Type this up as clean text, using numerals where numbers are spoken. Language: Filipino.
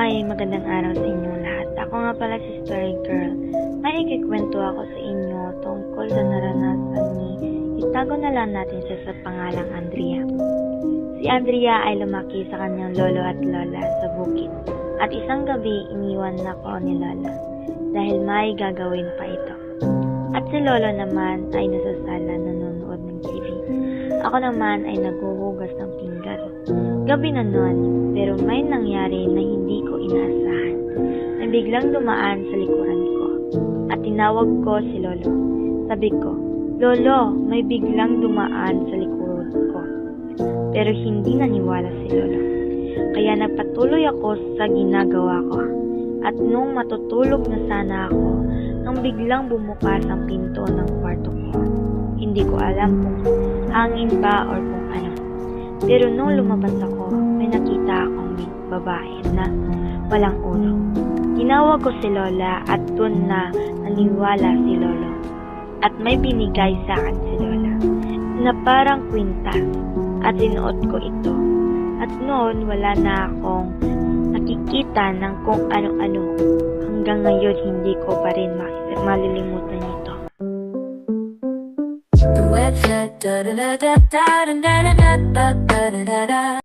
Hi, magandang araw sa inyong lahat. Ako nga pala si Story Girl. May ikikwento ako sa inyo tungkol sa naranasan ni itago na lang natin siya sa pangalang Andrea. Si Andrea ay lumaki sa kanyang lolo at lola sa bukid. At isang gabi iniwan ako ni lola dahil may gagawin pa ito. At si lolo naman ay nasa sala nanonood ng TV. Ako naman ay naghuhugas ng pinggan. Gabi na noon, pero may nangyari na hindi ko inaasahan. May biglang dumaan sa likuran ko at tinawag ko si lolo. Sabi ko, "Lolo, may biglang dumaan sa likod ko." Pero hindi naniwala si lolo. Kaya nagpatuloy ako sa ginagawa ko. At nung matutulog na sana ako, nang biglang bumukas ang pinto ng kwarto ko. Hindi ko alam kung hangin ba or kung ano. Pero nung lumabas ako, may nakita akong babae na walang ulo. Tinawag ko si lola at dun na naniwala si lolo. At may binigay sa akin si lola na parang kwintas at sinuot ko ito. At noon wala na akong nakikita ng kung ano-ano. Hanggang ngayon hindi ko pa rin malilimutan ito.